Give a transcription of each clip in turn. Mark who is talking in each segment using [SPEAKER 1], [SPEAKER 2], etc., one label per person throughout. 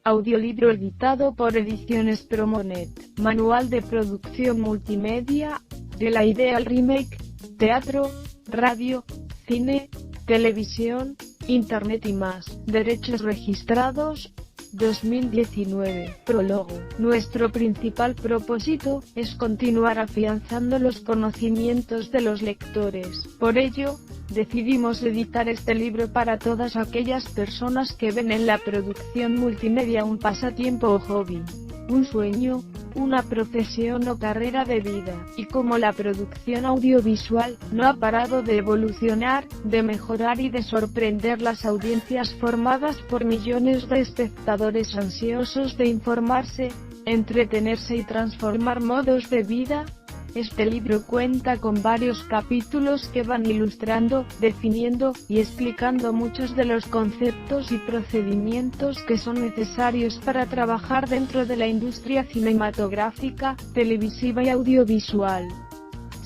[SPEAKER 1] Audiolibro editado por Ediciones Promonet. Manual de producción multimedia, de la idea al remake, teatro, radio, cine, televisión, internet y más. Derechos registrados, 2019. Prólogo. Nuestro principal propósito es continuar afianzando los conocimientos de los lectores. Por ello, decidimos editar este libro para todas aquellas personas que ven en la producción multimedia un pasatiempo o hobby, un sueño, una profesión o carrera de vida. Y como la producción audiovisual no ha parado de evolucionar, de mejorar y de sorprender las audiencias formadas por millones de espectadores ansiosos de informarse, entretenerse y transformar modos de vida, este libro cuenta con varios capítulos que van ilustrando, definiendo y explicando muchos de los conceptos y procedimientos que son necesarios para trabajar dentro de la industria cinematográfica, televisiva y audiovisual,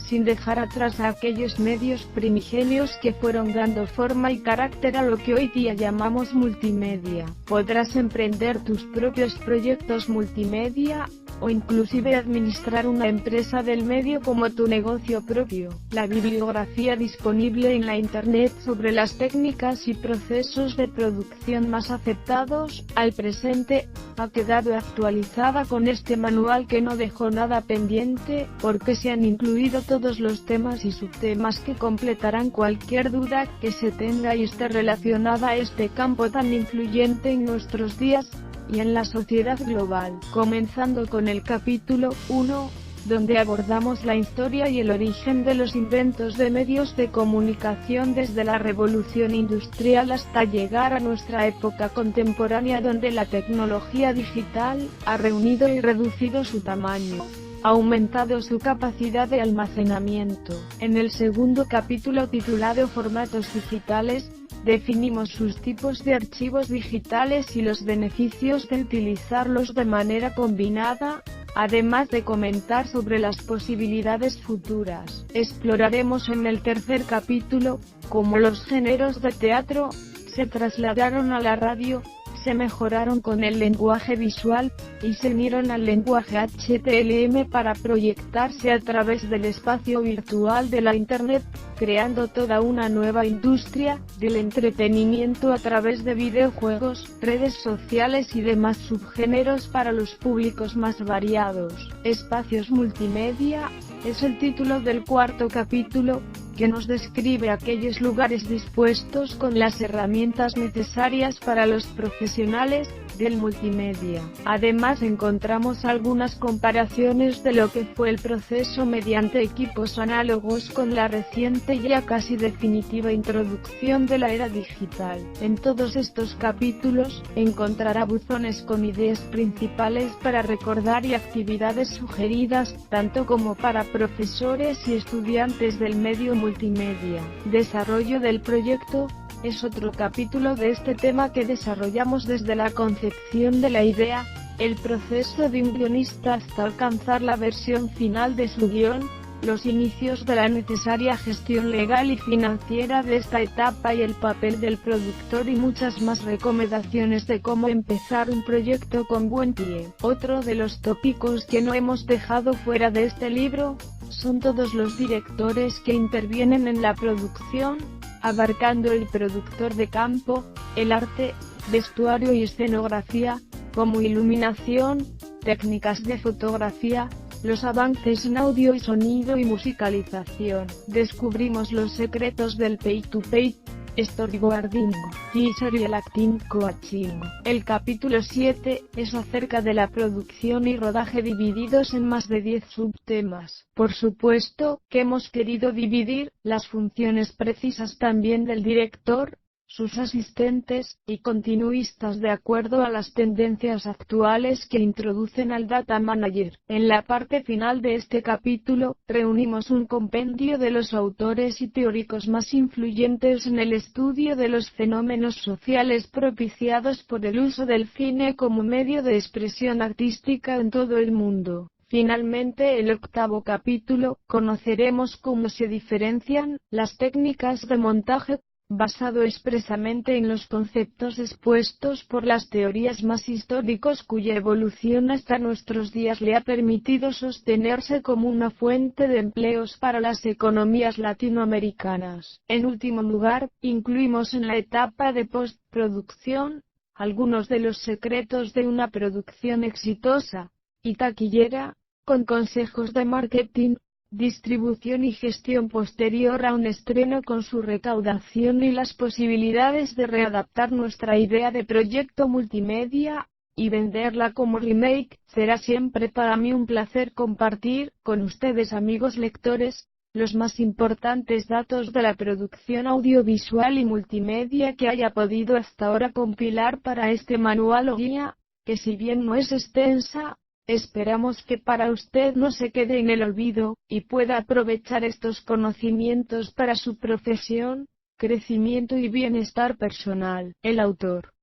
[SPEAKER 1] sin dejar atrás a aquellos medios primigenios que fueron dando forma y carácter a lo que hoy día llamamos multimedia. Podrás emprender tus propios proyectos multimedia, o inclusive administrar una empresa del medio como tu negocio propio. La bibliografía disponible en la Internet sobre las técnicas y procesos de producción más aceptados, al presente, ha quedado actualizada con este manual que no dejó nada pendiente, porque se han incluido todos los temas y subtemas que completarán cualquier duda que se tenga y esté relacionada a este campo tan influyente en nuestros días y en la sociedad global. Comenzando con el capítulo 1, donde abordamos la historia y el origen de los inventos de medios de comunicación desde la revolución industrial hasta llegar a nuestra época contemporánea, donde la tecnología digital ha reunido y reducido su tamaño, ha aumentado su capacidad de almacenamiento. En el segundo capítulo, titulado Formatos digitales, definimos sus tipos de archivos digitales y los beneficios de utilizarlos de manera combinada, además de comentar sobre las posibilidades futuras. Exploraremos en el tercer capítulo, cómo los géneros de teatro se trasladaron a la radio, se mejoraron con el lenguaje visual, y se unieron al lenguaje HTML para proyectarse a través del espacio virtual de la Internet, creando toda una nueva industria del entretenimiento a través de videojuegos, redes sociales y demás subgéneros para los públicos más variados. Espacios multimedia es el título del cuarto capítulo, que nos describe aquellos lugares dispuestos con las herramientas necesarias para los profesionales del multimedia. Además encontramos algunas comparaciones de lo que fue el proceso mediante equipos análogos con la reciente y ya casi definitiva introducción de la era digital. En todos estos capítulos, encontrará buzones con ideas principales para recordar y actividades sugeridas, tanto como para profesores y estudiantes del medio multimedia. Desarrollo del proyecto es otro capítulo de este tema que desarrollamos desde la concepción de la idea, el proceso de un guionista hasta alcanzar la versión final de su guión, los inicios de la necesaria gestión legal y financiera de esta etapa y el papel del productor y muchas más recomendaciones de cómo empezar un proyecto con buen pie. Otro de los tópicos que no hemos dejado fuera de este libro, son todos los directores que intervienen en la producción, abarcando el productor de campo, el arte, vestuario y escenografía, como iluminación, técnicas de fotografía, los avances en audio y sonido y musicalización. Descubrimos los secretos del pay-to-pay, storyboarding, teaser y el acting coaching. El capítulo 7 es acerca de la producción y rodaje divididos en más de 10 subtemas. Por supuesto, que hemos querido dividir las funciones precisas también del director, sus asistentes, y continuistas de acuerdo a las tendencias actuales que introducen al Data Manager. En la parte final de este capítulo, reunimos un compendio de los autores y teóricos más influyentes en el estudio de los fenómenos sociales propiciados por el uso del cine como medio de expresión artística en todo el mundo. Finalmente, el octavo capítulo, conoceremos cómo se diferencian las técnicas de montaje, basado expresamente en los conceptos expuestos por las teorías más históricos cuya evolución hasta nuestros días le ha permitido sostenerse como una fuente de empleos para las economías latinoamericanas. En último lugar, incluimos en la etapa de postproducción algunos de los secretos de una producción exitosa y taquillera, con consejos de marketing, distribución y gestión posterior a un estreno, con su recaudación y las posibilidades de readaptar nuestra idea de proyecto multimedia y venderla como remake. Será siempre para mí un placer compartir con ustedes, amigos lectores, los más importantes datos de la producción audiovisual y multimedia que haya podido hasta ahora compilar para este manual o guía, que si bien no es extensa, esperamos que para usted no se quede en el olvido, y pueda aprovechar estos conocimientos para su profesión, crecimiento y bienestar personal. El autor.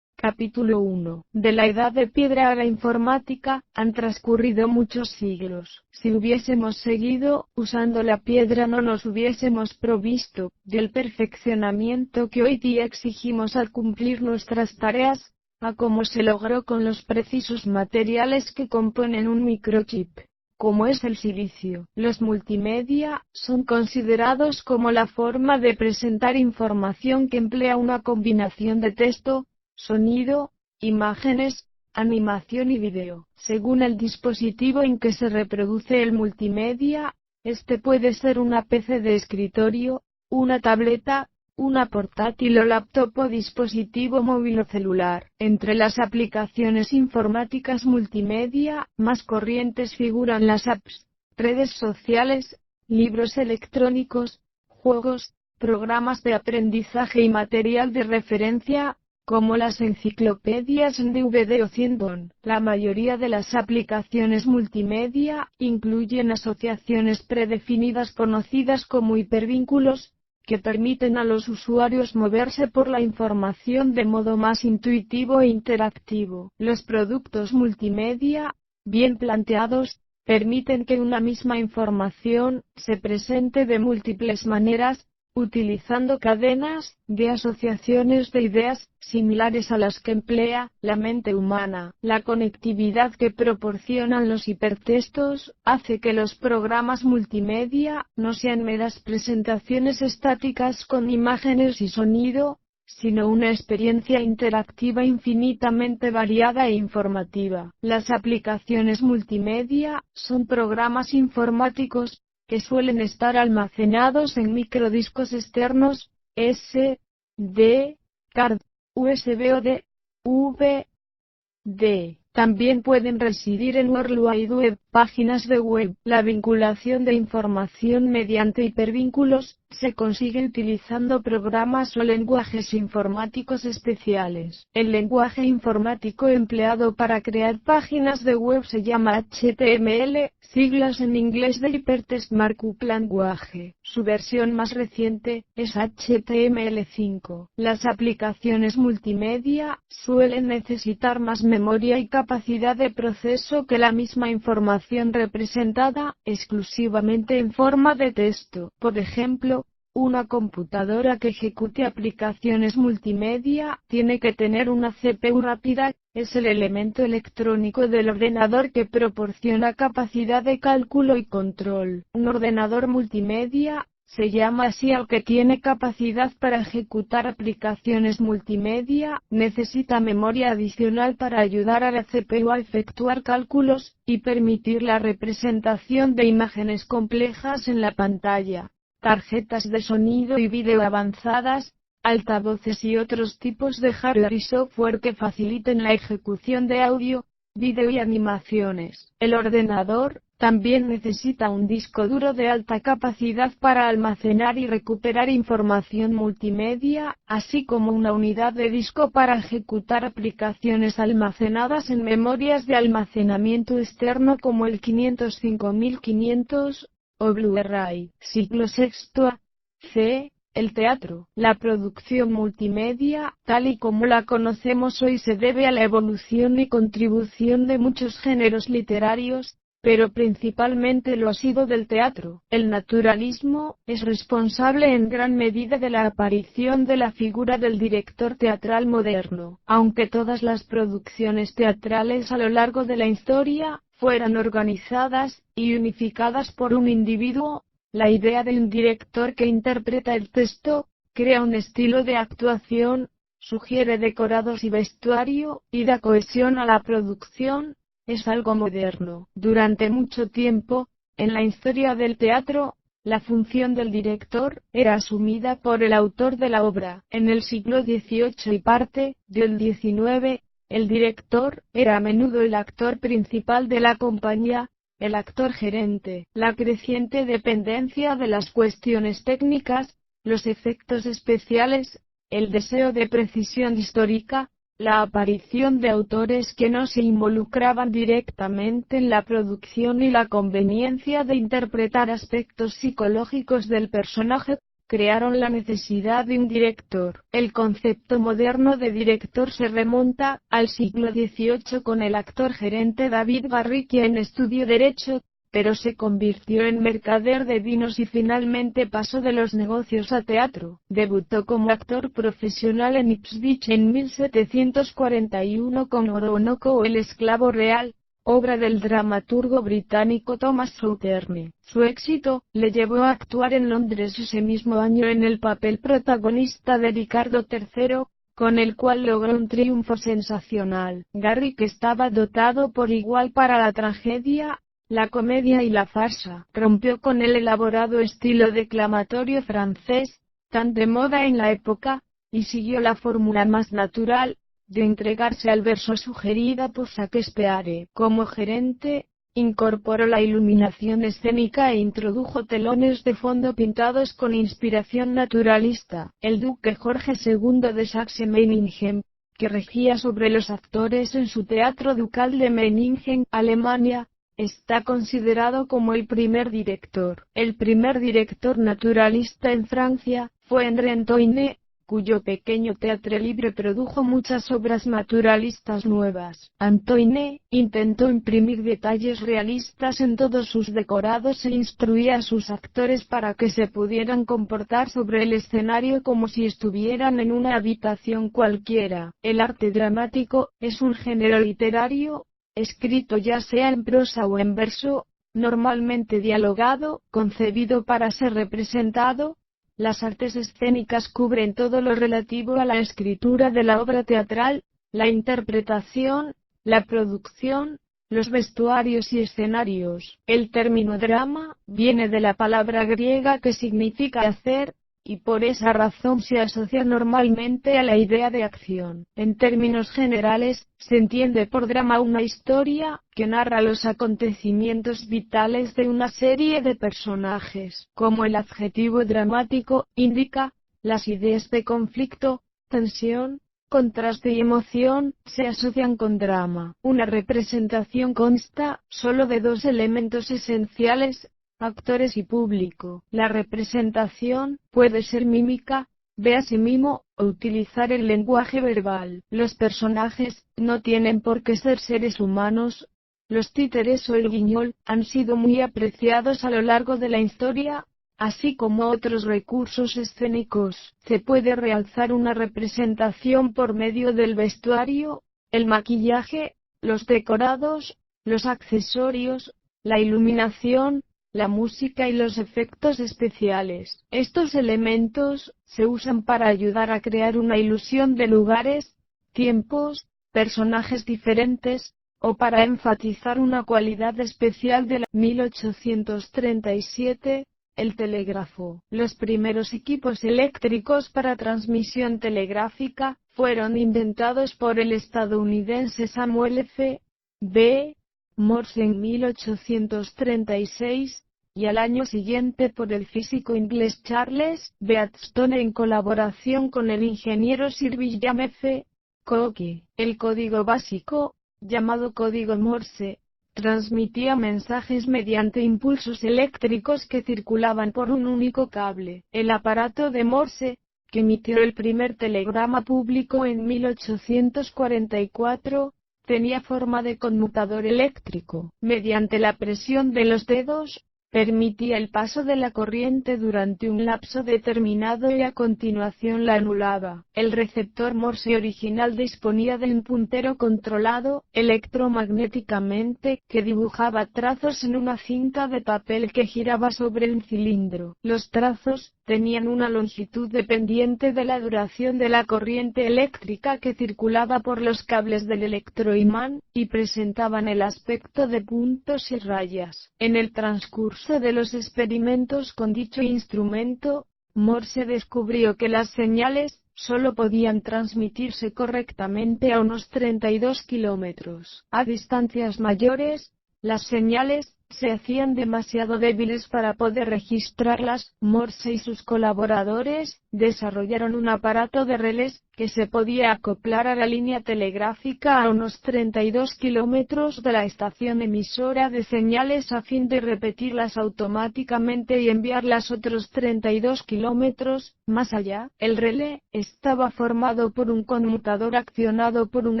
[SPEAKER 1] Capítulo 1. De la Edad de Piedra a la informática, han transcurrido muchos siglos. Si hubiésemos seguido usando la piedra, no nos hubiésemos provisto del perfeccionamiento que hoy día exigimos al cumplir nuestras tareas, a como se logró con los precisos materiales que componen un microchip, como es el silicio. Los multimedia son considerados como la forma de presentar información que emplea una combinación de texto, sonido, imágenes, animación y video. Según el dispositivo en que se reproduce el multimedia, este puede ser una PC de escritorio, una tableta, una portátil o laptop o dispositivo móvil o celular. Entre las aplicaciones informáticas multimedia más corrientes figuran las apps, redes sociales, libros electrónicos, juegos, programas de aprendizaje y material de referencia, como las enciclopedias en DVD o Cindon. La mayoría de las aplicaciones multimedia incluyen asociaciones predefinidas conocidas como hipervínculos, que permiten a los usuarios moverse por la información de modo más intuitivo e interactivo. Los productos multimedia, bien planteados, permiten que una misma información se presente de múltiples maneras, utilizando cadenas de asociaciones de ideas similares a las que emplea la mente humana. La conectividad que proporcionan los hipertextos hace que los programas multimedia no sean meras presentaciones estáticas con imágenes y sonido, sino una experiencia interactiva infinitamente variada e informativa. Las aplicaciones multimedia son programas informáticos que suelen estar almacenados en microdiscos externos, SD, card, USB o DVD. También pueden residir en World Wide Web, páginas de web. La vinculación de información mediante hipervínculos se consigue utilizando programas o lenguajes informáticos especiales. El lenguaje informático empleado para crear páginas de web se llama HTML, siglas en inglés de Hypertext Markup Language. Su versión más reciente es HTML5. Las aplicaciones multimedia suelen necesitar más memoria y capacidad de proceso que la misma información representada exclusivamente en forma de texto. Por ejemplo, una computadora que ejecute aplicaciones multimedia tiene que tener una CPU rápida. Es el elemento electrónico del ordenador que proporciona capacidad de cálculo y control. Un ordenador multimedia se llama así al que tiene capacidad para ejecutar aplicaciones multimedia. Necesita memoria adicional para ayudar a la CPU a efectuar cálculos y permitir la representación de imágenes complejas en la pantalla. Tarjetas de sonido y vídeo avanzadas, altavoces y otros tipos de hardware y software que faciliten la ejecución de audio, vídeo y animaciones. El ordenador también necesita un disco duro de alta capacidad para almacenar y recuperar información multimedia, así como una unidad de disco para ejecutar aplicaciones almacenadas en memorias de almacenamiento externo como el 505.500 o Blu-ray. Siglo VI A.C. El teatro, la producción multimedia, tal y como la conocemos hoy, se debe a la evolución y contribución de muchos géneros literarios, pero principalmente lo ha sido del teatro. El naturalismo es responsable en gran medida de la aparición de la figura del director teatral moderno. Aunque todas las producciones teatrales a lo largo de la historia fueran organizadas y unificadas por un individuo, la idea de un director que interpreta el texto, crea un estilo de actuación, sugiere decorados y vestuario, y da cohesión a la producción, es algo moderno. Durante mucho tiempo, en la historia del teatro, la función del director era asumida por el autor de la obra. En el siglo XVIII y parte del XIX, el director era a menudo el actor principal de la compañía, el actor gerente. La creciente dependencia de las cuestiones técnicas, los efectos especiales, el deseo de precisión histórica, la aparición de autores que no se involucraban directamente en la producción y la conveniencia de interpretar aspectos psicológicos del personaje, crearon la necesidad de un director. El concepto moderno de director se remonta al siglo XVIII con el actor gerente David Garrick, quien estudió Derecho, pero se convirtió en mercader de vinos y finalmente pasó de los negocios a teatro. Debutó como actor profesional en Ipswich en 1741 con Oroonoko o El esclavo real, obra del dramaturgo británico Thomas Sauternes. Su éxito le llevó a actuar en Londres ese mismo año en el papel protagonista de Ricardo III, con el cual logró un triunfo sensacional. Garrick estaba dotado por igual para la tragedia, la comedia y la farsa. Rompió con el elaborado estilo declamatorio francés, tan de moda en la época, y siguió la fórmula más natural, de entregarse al verso sugerida por Shakespeare. Como gerente, incorporó la iluminación escénica e introdujo telones de fondo pintados con inspiración naturalista. El duque Jorge II de Saxe-Meiningen, que regía sobre los actores en su teatro ducal de Meiningen, Alemania, está considerado como el primer director. El primer director naturalista en Francia fue André Antoine, cuyo pequeño teatre libre produjo muchas obras naturalistas nuevas. Antoine intentó imprimir detalles realistas en todos sus decorados e instruía a sus actores para que se pudieran comportar sobre el escenario como si estuvieran en una habitación cualquiera. El arte dramático es un género literario, escrito ya sea en prosa o en verso, normalmente dialogado, concebido para ser representado. Las artes escénicas cubren todo lo relativo a la escritura de la obra teatral, la interpretación, la producción, los vestuarios y escenarios. El término drama viene de la palabra griega que significa hacer, y por esa razón se asocia normalmente a la idea de acción. En términos generales, se entiende por drama una historia que narra los acontecimientos vitales de una serie de personajes. Como el adjetivo dramático indica, las ideas de conflicto, tensión, contraste y emoción se asocian con drama. Una representación consta solo de dos elementos esenciales: actores y público. La representación puede ser mímica, véase mimo, o utilizar el lenguaje verbal. Los personajes no tienen por qué ser seres humanos. Los títeres o el guiñol han sido muy apreciados a lo largo de la historia, así como otros recursos escénicos. Se puede realzar una representación por medio del vestuario, el maquillaje, los decorados, los accesorios, la iluminación, la música y los efectos especiales. Estos elementos se usan para ayudar a crear una ilusión de lugares, tiempos, personajes diferentes, o para enfatizar una cualidad especial de la 1837, el telégrafo. Los primeros equipos eléctricos para transmisión telegráfica fueron inventados por el estadounidense Samuel F. B. Morse en 1836, y al año siguiente por el físico inglés Charles Beatstone en colaboración con el ingeniero Sir William F. Cooke. El código básico, llamado código Morse, transmitía mensajes mediante impulsos eléctricos que circulaban por un único cable. El aparato de Morse, que emitió el primer telegrama público en 1844, tenía forma de conmutador eléctrico. Mediante la presión de los dedos, permitía el paso de la corriente durante un lapso determinado y a continuación la anulaba. El receptor Morse original disponía de un puntero controlado electromagnéticamente que dibujaba trazos en una cinta de papel que giraba sobre un cilindro. Los trazos tenían una longitud dependiente de la duración de la corriente eléctrica que circulaba por los cables del electroimán, y presentaban el aspecto de puntos y rayas. En el transcurso de los experimentos con dicho instrumento, Morse descubrió que las señales solo podían transmitirse correctamente a unos 32 kilómetros. A distancias mayores, las señales se hacían demasiado débiles para poder registrarlas. Morse y sus colaboradores desarrollaron un aparato de relés que se podía acoplar a la línea telegráfica a unos 32 kilómetros de la estación emisora de señales a fin de repetirlas automáticamente y enviarlas otros 32 kilómetros más allá. El relé estaba formado por un conmutador accionado por un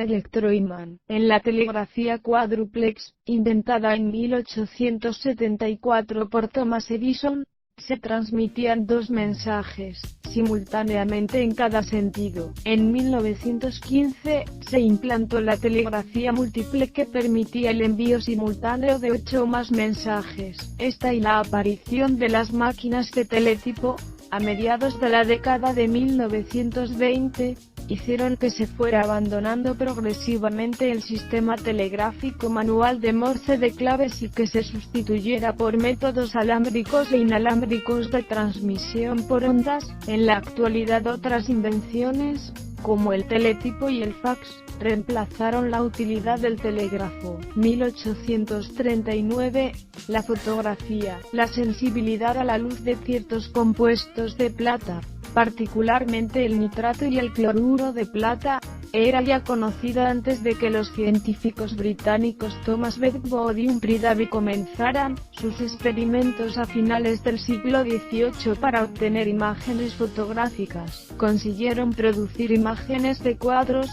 [SPEAKER 1] electroimán. En la telegrafía cuádruplex, inventada en 1874 por Thomas Edison, se transmitían dos mensajes simultáneamente en cada sentido. En 1915, se implantó la telegrafía múltiple que permitía el envío simultáneo de 8 o más mensajes. Esta y la aparición de las máquinas de teletipo, a mediados de la década de 1920, hicieron que se fuera abandonando progresivamente el sistema telegráfico manual de Morse de claves y que se sustituyera por métodos alámbricos e inalámbricos de transmisión por ondas. En la actualidad otras invenciones, como el teletipo y el fax, reemplazaron la utilidad del telégrafo. 1839, la fotografía. La sensibilidad a la luz de ciertos compuestos de plata, particularmente el nitrato y el cloruro de plata, era ya conocida antes de que los científicos británicos Thomas Bedford y Humphrey Davy comenzaran sus experimentos a finales del siglo XVIII para obtener imágenes fotográficas. Consiguieron producir imágenes de cuadros,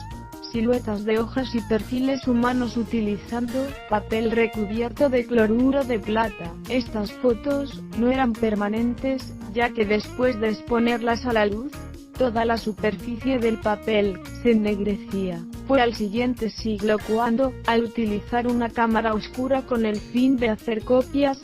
[SPEAKER 1] siluetas de hojas y perfiles humanos utilizando papel recubierto de cloruro de plata. Estas fotos no eran permanentes, ya que después de exponerlas a la luz, toda la superficie del papel se ennegrecía. Fue al siguiente siglo cuando, al utilizar una cámara oscura con el fin de hacer copias,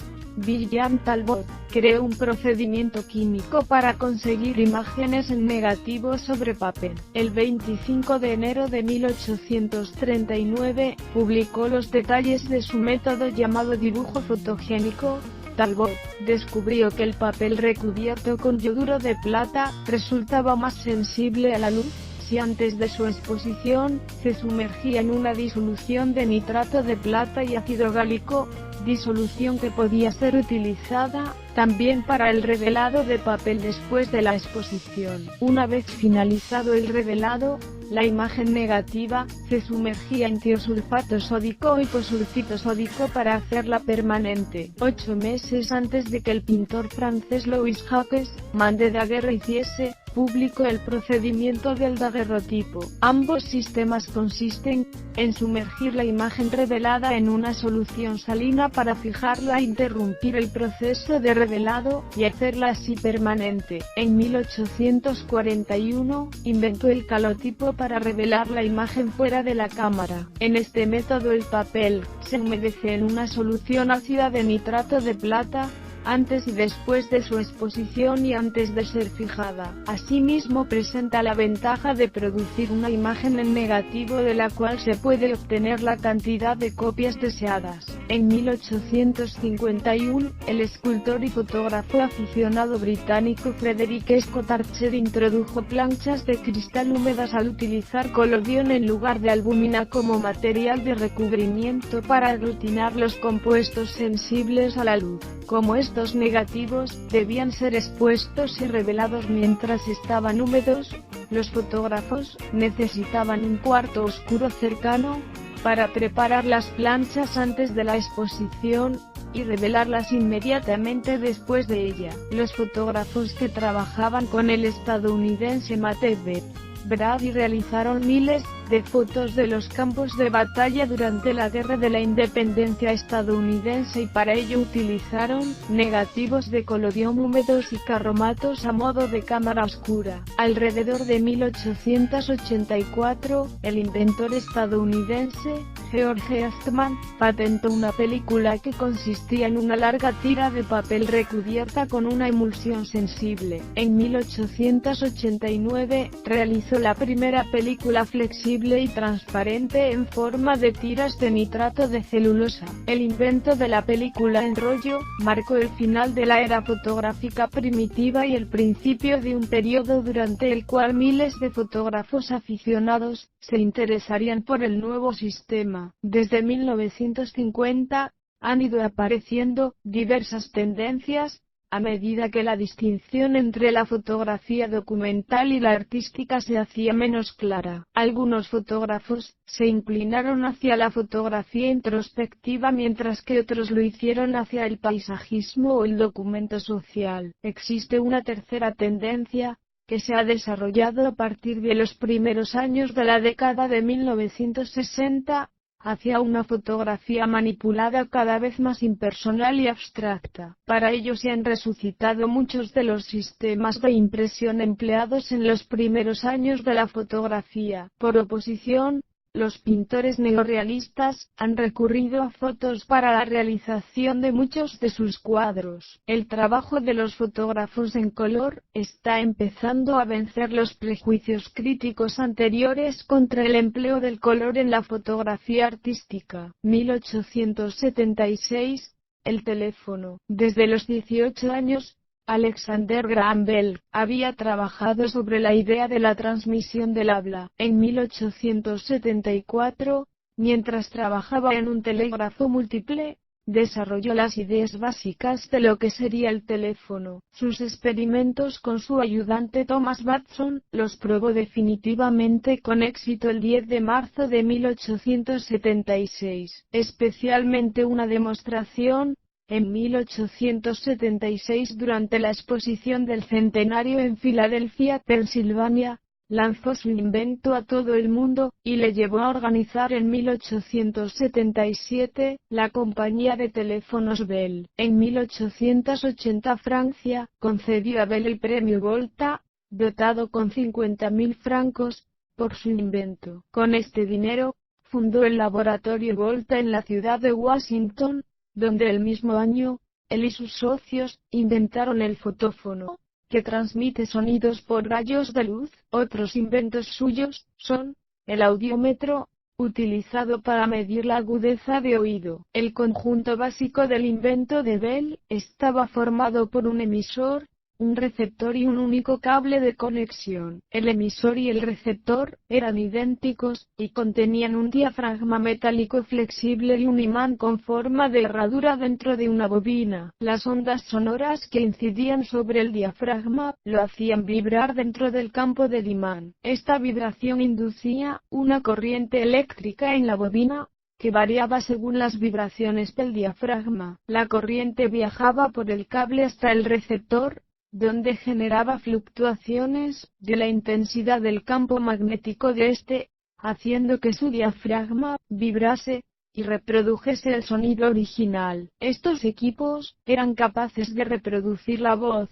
[SPEAKER 1] William Talbot creó un procedimiento químico para conseguir imágenes en negativo sobre papel. El 25 de enero de 1839, publicó los detalles de su método llamado dibujo fotogénico. Talbot descubrió que el papel recubierto con yoduro de plata resultaba más sensible a la luz si antes de su exposición se sumergía en una disolución de nitrato de plata y ácido gálico, disolución que podía ser utilizada también para el revelado de papel después de la exposición. Una vez finalizado el revelado, la imagen negativa se sumergía en tiosulfato sódico o hiposulfito sódico para hacerla permanente. 8 meses antes de que el pintor francés Louis Jacques de Daguerre hiciese público el procedimiento del daguerrotipo. Ambos sistemas consisten en sumergir la imagen revelada en una solución salina para fijarla e interrumpir el proceso de revelado, y hacerla así permanente. En 1841, inventó el calotipo para revelar la imagen fuera de la cámara. En este método el papel se humedece en una solución ácida de nitrato de plata, antes y después de su exposición y antes de ser fijada. Asimismo presenta la ventaja de producir una imagen en negativo de la cual se puede obtener la cantidad de copias deseadas. En 1851, el escultor y fotógrafo aficionado británico Frederick Scott Archer introdujo planchas de cristal húmedas al utilizar colodión en lugar de albúmina como material de recubrimiento para aglutinar los compuestos sensibles a la luz. Como estos negativos debían ser expuestos y revelados mientras estaban húmedos, los fotógrafos necesitaban un cuarto oscuro cercano, para preparar las planchas antes de la exposición, y revelarlas inmediatamente después de ella. Los fotógrafos que trabajaban con el estadounidense Matthew Brady realizaron miles de fotos de los campos de batalla durante la Guerra de la Independencia estadounidense y para ello utilizaron negativos de colodión húmedos y carromatos a modo de cámara oscura. Alrededor de 1884, el inventor estadounidense George Eastman patentó una película que consistía en una larga tira de papel recubierta con una emulsión sensible. En 1889, realizó la primera película flexible y transparente en forma de tiras de nitrato de celulosa. El invento de la película en rollo marcó el final de la era fotográfica primitiva y el principio de un periodo durante el cual miles de fotógrafos aficionados se interesarían por el nuevo sistema. Desde 1950, han ido apareciendo diversas tendencias, a medida que la distinción entre la fotografía documental y la artística se hacía menos clara. Algunos fotógrafos se inclinaron hacia la fotografía introspectiva mientras que otros lo hicieron hacia el paisajismo o el documento social. Existe una tercera tendencia, que se ha desarrollado a partir de los primeros años de la década de 1960, hacia una fotografía manipulada cada vez más impersonal y abstracta. Para ello se han resucitado muchos de los sistemas de impresión empleados en los primeros años de la fotografía. Por oposición, los pintores neorrealistas han recurrido a fotos para la realización de muchos de sus cuadros. El trabajo de los fotógrafos en color está empezando a vencer los prejuicios críticos anteriores contra el empleo del color en la fotografía artística. 1876, el teléfono. Desde los 18 años, Alexander Graham Bell había trabajado sobre la idea de la transmisión del habla. En 1874, mientras trabajaba en un telégrafo múltiple, desarrolló las ideas básicas de lo que sería el teléfono. Sus experimentos con su ayudante Thomas Watson los probó definitivamente con éxito el 10 de marzo de 1876. Especialmente una demostración, en 1876 durante la exposición del centenario en Filadelfia, Pensilvania, lanzó su invento a todo el mundo, y le llevó a organizar en 1877, la compañía de teléfonos Bell. En 1880 Francia concedió a Bell el premio Volta, dotado con 50.000 francos, por su invento. Con este dinero, fundó el laboratorio Volta en la ciudad de Washington, donde el mismo año, él y sus socios, inventaron el fotófono, que transmite sonidos por rayos de luz. Otros inventos suyos son el audiómetro, utilizado para medir la agudeza de oído. El conjunto básico del invento de Bell estaba formado por un emisor, un receptor y un único cable de conexión. El emisor y el receptor eran idénticos, y contenían un diafragma metálico flexible y un imán con forma de herradura dentro de una bobina. Las ondas sonoras que incidían sobre el diafragma lo hacían vibrar dentro del campo del imán. Esta vibración inducía una corriente eléctrica en la bobina, que variaba según las vibraciones del diafragma. La corriente viajaba por el cable hasta el receptor, donde generaba fluctuaciones de la intensidad del campo magnético de este, haciendo que su diafragma vibrase y reprodujese el sonido original. Estos equipos eran capaces de reproducir la voz,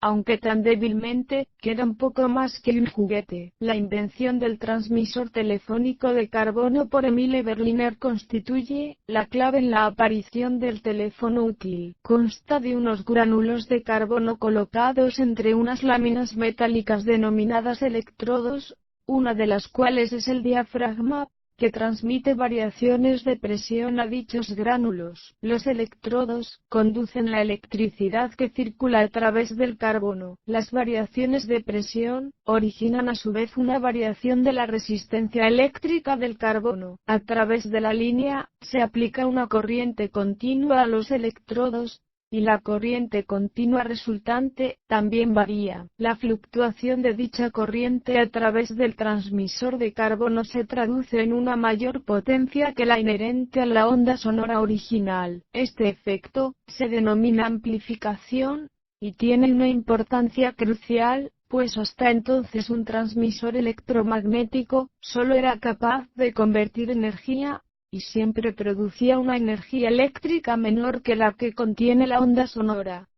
[SPEAKER 1] aunque tan débilmente, que era un poco más que un juguete. La invención del transmisor telefónico de carbono por Emile Berliner constituye la clave en la aparición del teléfono útil. Consta de unos gránulos de carbono colocados entre unas láminas metálicas denominadas electrodos, una de las cuales es el diafragma, que transmite variaciones de presión a dichos gránulos. Los electrodos conducen la electricidad que circula a través del carbono. Las variaciones de presión originan a su vez una variación de la resistencia eléctrica del carbono. A través de la línea se aplica una corriente continua a los electrodos, y la corriente continua resultante también varía. La fluctuación de dicha corriente a través del transmisor de carbono se traduce en una mayor potencia que la inherente a la onda sonora original. Este efecto se denomina amplificación, y tiene una importancia crucial, pues hasta entonces un transmisor electromagnético solo era capaz de convertir energía, y siempre producía una energía eléctrica menor que la que contiene la onda sonora.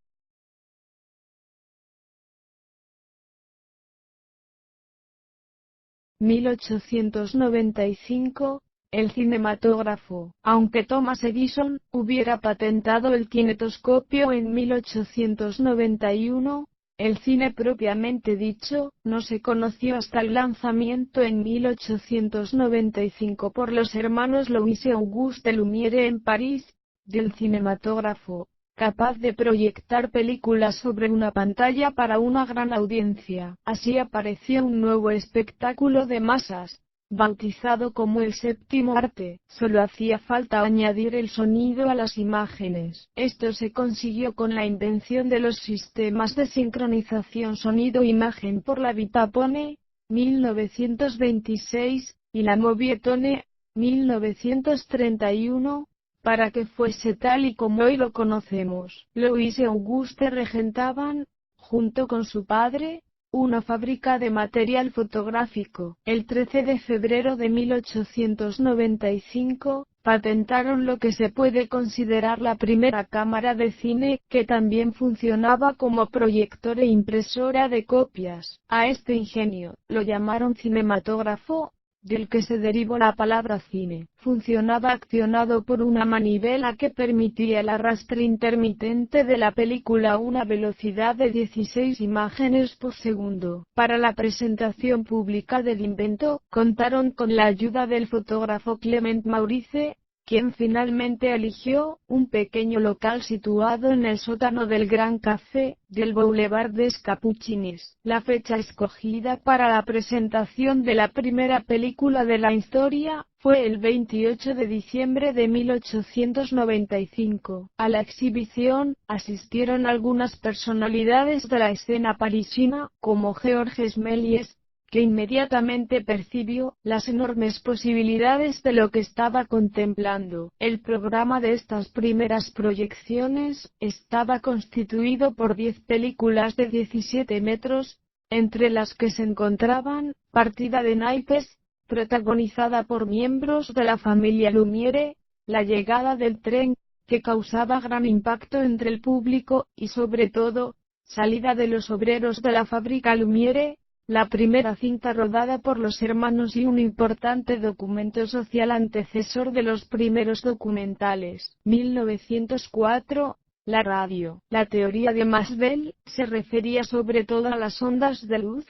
[SPEAKER 1] (1895) El cinematógrafo. Aunque Thomas Edison hubiera patentado el kinetoscopio en 1891, el cine propiamente dicho no se conoció hasta el lanzamiento en 1895 por los hermanos Louis y Auguste Lumière en París, del cinematógrafo, capaz de proyectar películas sobre una pantalla para una gran audiencia. Así apareció un nuevo espectáculo de masas, bautizado como el séptimo arte. Solo hacía falta añadir el sonido a las imágenes. Esto se consiguió con la invención de los sistemas de sincronización sonido-imagen por la Vitaphone, 1926, y la Movietone, 1931, para que fuese tal y como hoy lo conocemos. Louis y Auguste regentaban, junto con su padre, una fábrica de material fotográfico. El 13 de febrero de 1895, patentaron lo que se puede considerar la primera cámara de cine, que también funcionaba como proyector e impresora de copias. A este ingenio lo llamaron cinematógrafo, del que se derivó la palabra cine. Funcionaba accionado por una manivela que permitía el arrastre intermitente de la película a una velocidad de 16 imágenes por segundo. Para la presentación pública del invento, contaron con la ayuda del fotógrafo Clement Maurice, quien finalmente eligió un pequeño local situado en el sótano del Gran Café, del Boulevard des Capucines. La fecha escogida para la presentación de la primera película de la historia fue el 28 de diciembre de 1895. A la exhibición asistieron algunas personalidades de la escena parisina, como Georges Méliès, que inmediatamente percibió las enormes posibilidades de lo que estaba contemplando. El programa de estas primeras proyecciones estaba constituido por 10 películas de 17 metros, entre las que se encontraban Partida de naipes, protagonizada por miembros de la familia Lumière, La llegada del tren, que causaba gran impacto entre el público, y sobre todo, Salida de los obreros de la fábrica Lumière, la primera cinta rodada por los hermanos y un importante documento social antecesor de los primeros documentales. 1904, la radio. La teoría de Maxwell se refería sobre todo a las ondas de luz.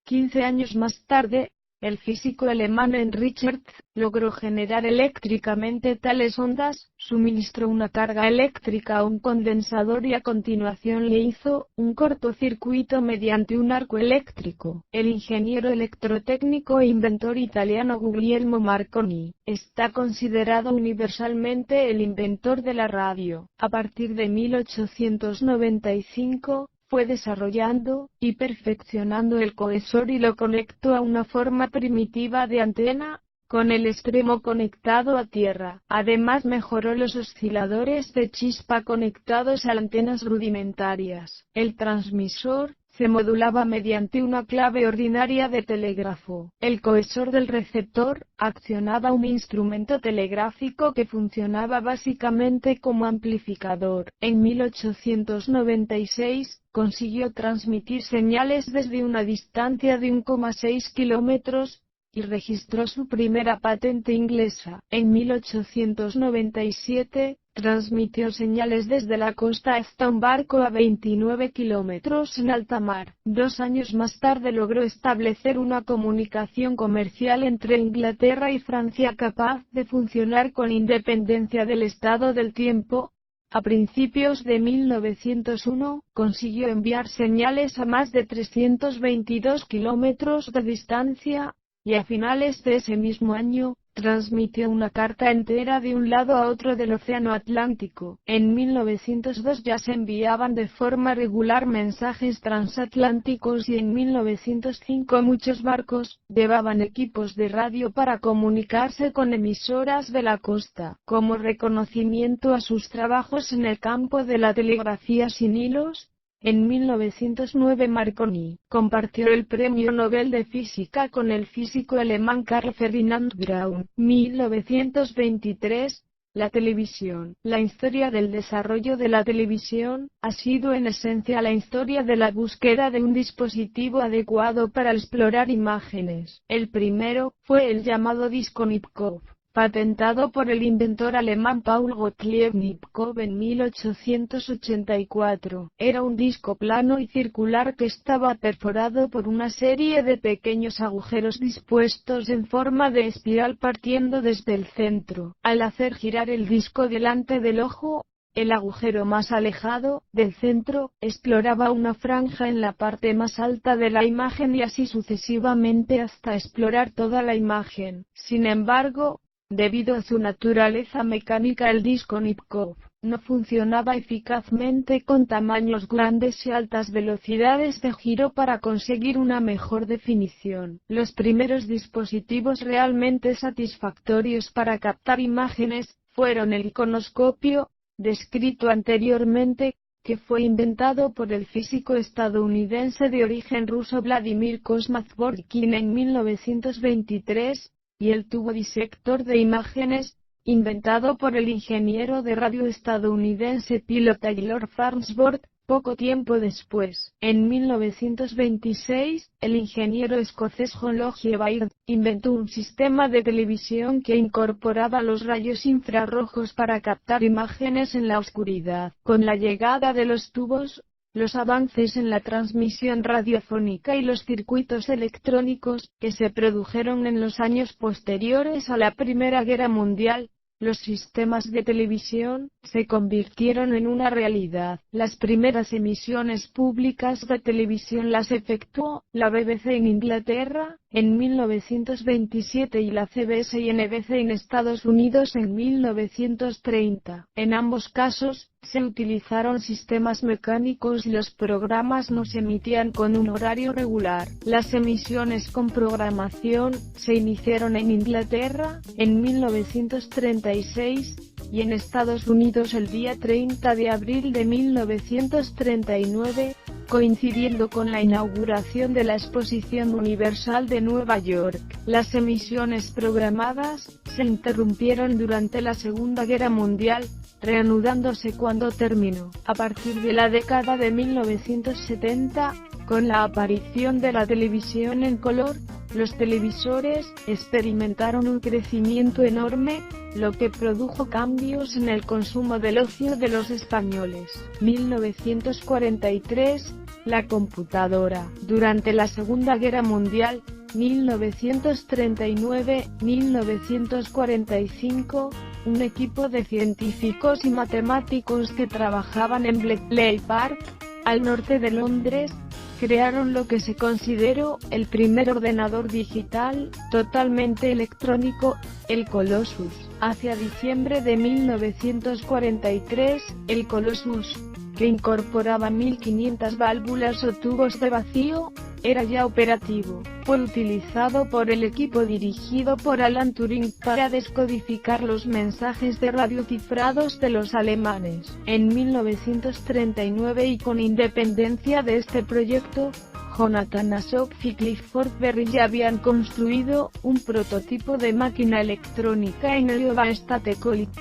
[SPEAKER 1] 15 años más tarde, el físico alemán Heinrich Hertz logró generar eléctricamente tales ondas, suministró una carga eléctrica a un condensador y a continuación le hizo un cortocircuito mediante un arco eléctrico. El ingeniero electrotécnico e inventor italiano Guglielmo Marconi está considerado universalmente el inventor de la radio. A partir de 1895, fue desarrollando y perfeccionando el cohesor y lo conectó a una forma primitiva de antena, con el extremo conectado a tierra. Además mejoró los osciladores de chispa conectados a antenas rudimentarias. El transmisor se modulaba mediante una clave ordinaria de telégrafo. El cohesor del receptor accionaba un instrumento telegráfico que funcionaba básicamente como amplificador. En 1896, consiguió transmitir señales desde una distancia de 1,6 kilómetros, y registró su primera patente inglesa. En 1897, transmitió señales desde la costa hasta un barco a 29 kilómetros en alta mar. 2 años más tarde logró establecer una comunicación comercial entre Inglaterra y Francia capaz de funcionar con independencia del estado del tiempo. A principios de 1901, consiguió enviar señales a más de 322 kilómetros de distancia, y a finales de ese mismo año, transmitió una carta entera de un lado a otro del Océano Atlántico. En 1902 ya se enviaban de forma regular mensajes transatlánticos y en 1905 muchos barcos llevaban equipos de radio para comunicarse con emisoras de la costa. Como reconocimiento a sus trabajos en el campo de la telegrafía sin hilos, en 1909 Marconi compartió el Premio Nobel de Física con el físico alemán Karl Ferdinand Braun. 1923, la televisión. La historia del desarrollo de la televisión ha sido en esencia la historia de la búsqueda de un dispositivo adecuado para explorar imágenes. El primero fue el llamado disco Nipkow, patentado por el inventor alemán Paul Gottlieb Nipkow en 1884. Era un disco plano y circular que estaba perforado por una serie de pequeños agujeros dispuestos en forma de espiral partiendo desde el centro. Al hacer girar el disco delante del ojo, el agujero más alejado del centro exploraba una franja en la parte más alta de la imagen y así sucesivamente hasta explorar toda la imagen. Sin embargo, debido a su naturaleza mecánica, el disco Nipkow no funcionaba eficazmente con tamaños grandes y altas velocidades de giro para conseguir una mejor definición. Los primeros dispositivos realmente satisfactorios para captar imágenes fueron el iconoscopio, descrito anteriormente, que fue inventado por el físico estadounidense de origen ruso Vladimir Kozma-Zborkin en 1923, y el tubo disector de imágenes, inventado por el ingeniero de radio estadounidense Philo Taylor Farnsworth, poco tiempo después. En 1926, el ingeniero escocés John Logie Baird inventó un sistema de televisión que incorporaba los rayos infrarrojos para captar imágenes en la oscuridad. Con la llegada de los tubos, los avances en la transmisión radiofónica y los circuitos electrónicos, que se produjeron en los años posteriores a la Primera Guerra Mundial, los sistemas de televisión se convirtieron en una realidad. Las primeras emisiones públicas de televisión las efectuó la BBC en Inglaterra en 1927 y la CBS y NBC en Estados Unidos en 1930. En ambos casos, se utilizaron sistemas mecánicos y los programas no se emitían con un horario regular. Las emisiones con programación se iniciaron en Inglaterra en 1936 y en Estados Unidos el día 30 de abril de 1939, coincidiendo con la inauguración de la Exposición Universal de Nueva York. Las emisiones programadas se interrumpieron durante la Segunda Guerra Mundial, reanudándose cuando terminó. A partir de la década de 1970, con la aparición de la televisión en color, los televisores experimentaron un crecimiento enorme, lo que produjo cambios en el consumo del ocio de los españoles. 1943, la computadora. Durante la Segunda Guerra Mundial, 1939-1945, un equipo de científicos y matemáticos que trabajaban en Bletchley Park, al norte de Londres, crearon lo que se consideró el primer ordenador digital, totalmente electrónico, el Colossus. Hacia diciembre de 1943, el Colossus, que incorporaba 1500 válvulas o tubos de vacío, era ya operativo. Fue utilizado por el equipo dirigido por Alan Turing para descodificar los mensajes de radio cifrados de los alemanes. En 1939 y con independencia de este proyecto, Jonathan Asoff y Clifford Berry ya habían construido un prototipo de máquina electrónica en el Iowa State College.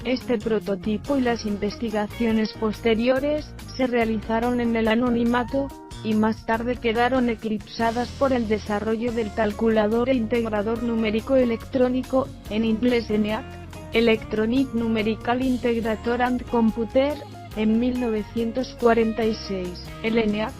[SPEAKER 1] Este prototipo y las investigaciones posteriores se realizaron en el anonimato, y más tarde quedaron eclipsadas por el desarrollo del calculador e integrador numérico electrónico, en inglés ENIAC, Electronic Numerical Integrator and Computer, en 1946. El ENIAC,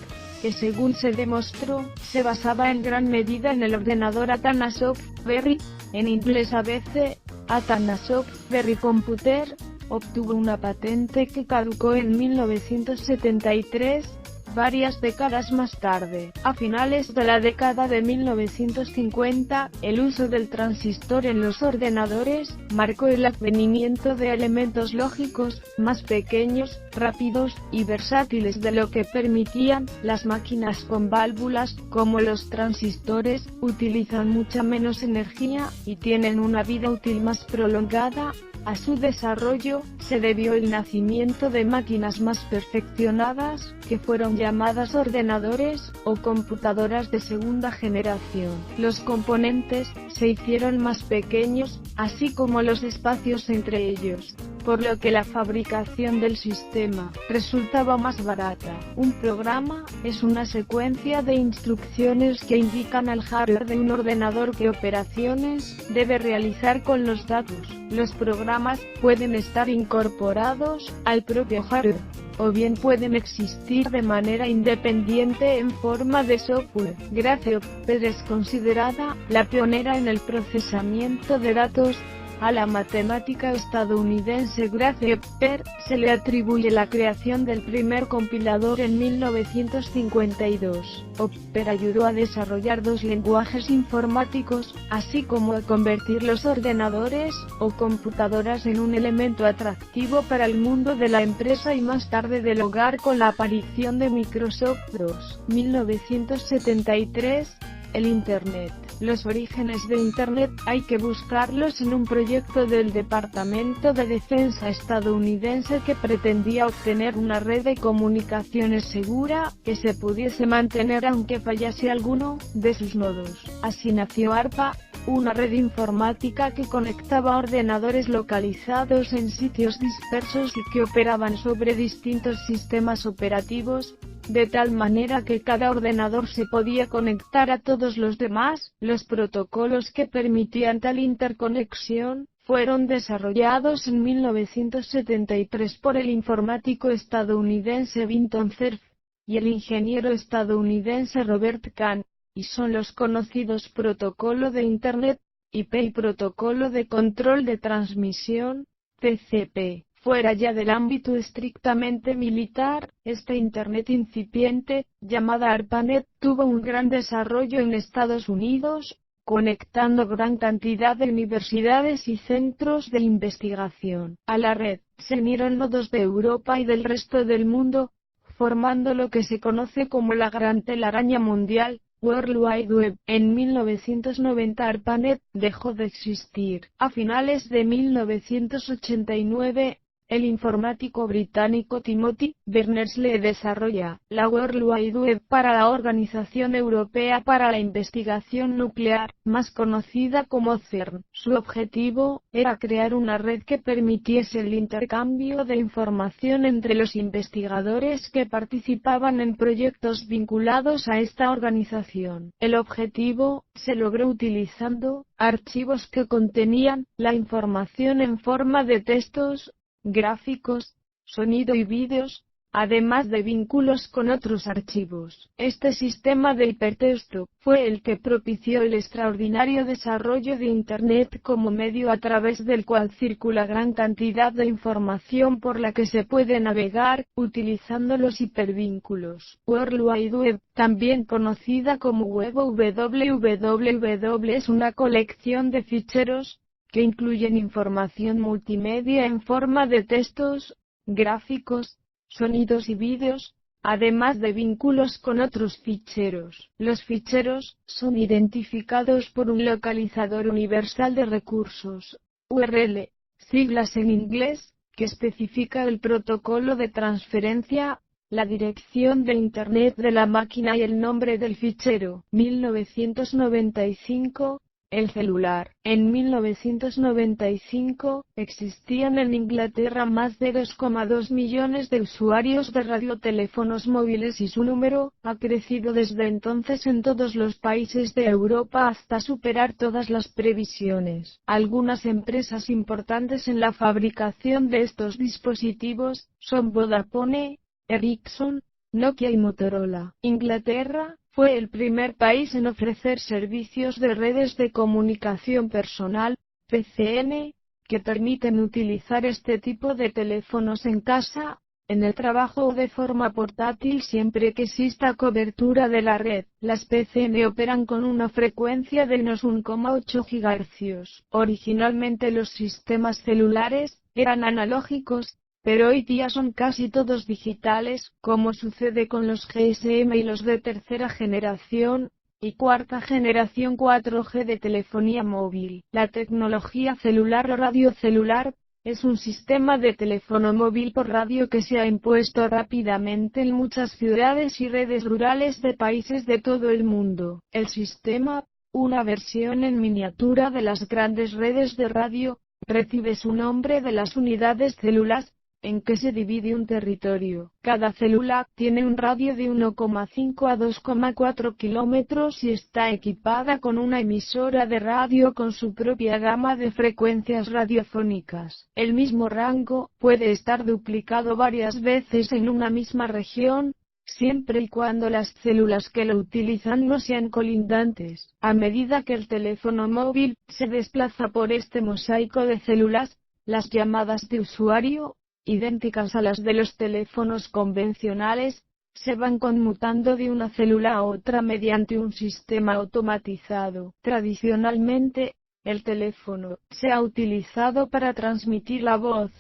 [SPEAKER 1] que según se demostró, se basaba en gran medida en el ordenador Atanasoff-Berry, en inglés ABC, Atanasoff-Berry Computer, obtuvo una patente que caducó en 1973, Varias décadas más tarde, a finales de la década de 1950, el uso del transistor en los ordenadores marcó el advenimiento de elementos lógicos más pequeños, rápidos y versátiles de lo que permitían las máquinas con válvulas, como los transistores, utilizan mucha menos energía y tienen una vida útil más prolongada. A su desarrollo se debió el nacimiento de máquinas más perfeccionadas, que fueron llamadas ordenadores, o computadoras de segunda generación. Los componentes se hicieron más pequeños, así como los espacios entre ellos, por lo que la fabricación del sistema resultaba más barata. Un programa es una secuencia de instrucciones que indican al hardware de un ordenador qué operaciones debe realizar con los datos. Los programas pueden estar incorporados al propio hardware, o bien pueden existir de manera independiente en forma de software. Grace Hopper es considerada la pionera en el procesamiento de datos. A la matemática estadounidense Grace Hopper se le atribuye la creación del primer compilador en 1952. Hopper ayudó a desarrollar dos lenguajes informáticos, así como a convertir los ordenadores o computadoras en un elemento atractivo para el mundo de la empresa y más tarde del hogar con la aparición de Microsoft Bros. 1973. El Internet. Los orígenes de Internet hay que buscarlos en un proyecto del Departamento de Defensa estadounidense que pretendía obtener una red de comunicaciones segura, que se pudiese mantener aunque fallase alguno de sus nodos. Así nació ARPA, una red informática que conectaba ordenadores localizados en sitios dispersos y que operaban sobre distintos sistemas operativos, de tal manera que cada ordenador se podía conectar a todos los demás. Los protocolos que permitían tal interconexión fueron desarrollados en 1973 por el informático estadounidense Vinton Cerf y el ingeniero estadounidense Robert Kahn, y son los conocidos Protocolo de Internet, IP y Protocolo de Control de Transmisión, TCP. Fuera ya del ámbito estrictamente militar, esta Internet incipiente, llamada ARPANET, tuvo un gran desarrollo en Estados Unidos, conectando gran cantidad de universidades y centros de investigación. A la red se unieron nodos de Europa y del resto del mundo, formando lo que se conoce como la Gran Telaraña Mundial, World Wide Web. En 1990 ARPANET dejó de existir. A finales de 1989, el informático británico Timothy Berners-Lee desarrolla la World Wide Web para la Organización Europea para la Investigación Nuclear, más conocida como CERN. Su objetivo era crear una red que permitiese el intercambio de información entre los investigadores que participaban en proyectos vinculados a esta organización. El objetivo se logró utilizando archivos que contenían la información en forma de textos, gráficos, sonido y vídeos, además de vínculos con otros archivos. Este sistema de hipertexto fue el que propició el extraordinario desarrollo de Internet como medio a través del cual circula gran cantidad de información por la que se puede navegar, utilizando los hipervínculos. World Wide Web, también conocida como Web o WWW, es una colección de ficheros que incluyen información multimedia en forma de textos, gráficos, sonidos y vídeos, además de vínculos con otros ficheros. Los ficheros son identificados por un localizador universal de recursos, URL, siglas en inglés, que especifica el protocolo de transferencia, la dirección de Internet de la máquina y el nombre del fichero. 1995. El celular. En 1995, existían en Inglaterra más de 2,2 millones de usuarios de radioteléfonos móviles y su número ha crecido desde entonces en todos los países de Europa hasta superar todas las previsiones. Algunas empresas importantes en la fabricación de estos dispositivos son Vodafone, Ericsson, Nokia y Motorola. Inglaterra fue el primer país en ofrecer servicios de redes de comunicación personal, PCM, que permiten utilizar este tipo de teléfonos en casa, en el trabajo o de forma portátil siempre que exista cobertura de la red. Las PCM operan con una frecuencia de unos 1,8 GHz. Originalmente los sistemas celulares eran analógicos, pero hoy día son casi todos digitales, como sucede con los GSM y los de tercera generación y cuarta generación 4G de telefonía móvil. La tecnología celular o radio celular es un sistema de teléfono móvil por radio que se ha impuesto rápidamente en muchas ciudades y redes rurales de países de todo el mundo. El sistema, una versión en miniatura de las grandes redes de radio, recibe su nombre de las unidades células en que se divide un territorio. Cada célula tiene un radio de 1,5 a 2,4 kilómetros y está equipada con una emisora de radio con su propia gama de frecuencias radiofónicas. El mismo rango puede estar duplicado varias veces en una misma región, siempre y cuando las células que lo utilizan no sean colindantes. A medida que el teléfono móvil se desplaza por este mosaico de células, las llamadas de usuario, idénticas a las de los teléfonos convencionales, se van conmutando de una célula a otra mediante un sistema automatizado. Tradicionalmente, el teléfono se ha utilizado para transmitir la voz.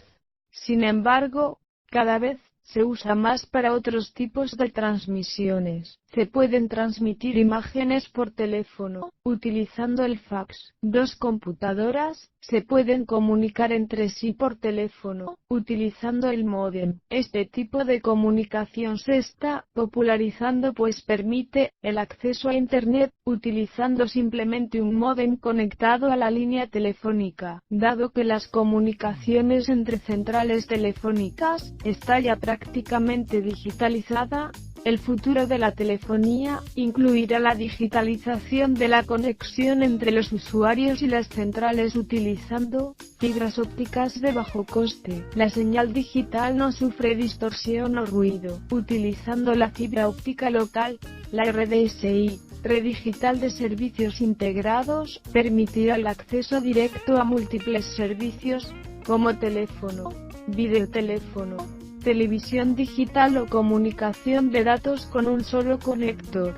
[SPEAKER 1] Sin embargo, cada vez se usa más para otros tipos de transmisiones. Se pueden transmitir imágenes por teléfono, utilizando el fax. Dos computadoras se pueden comunicar entre sí por teléfono, utilizando el módem. Este tipo de comunicación se está popularizando pues permite el acceso a Internet, utilizando simplemente un módem conectado a la línea telefónica. Dado que las comunicaciones entre centrales telefónicas está ya prácticamente digitalizada, el futuro de la telefonía incluirá la digitalización de la conexión entre los usuarios y las centrales utilizando fibras ópticas de bajo coste. La señal digital no sufre distorsión o ruido. Utilizando la fibra óptica local, la RDSI, Red Digital de Servicios Integrados, permitirá el acceso directo a múltiples servicios, como teléfono, videoteléfono, televisión digital o comunicación de datos con un solo conector.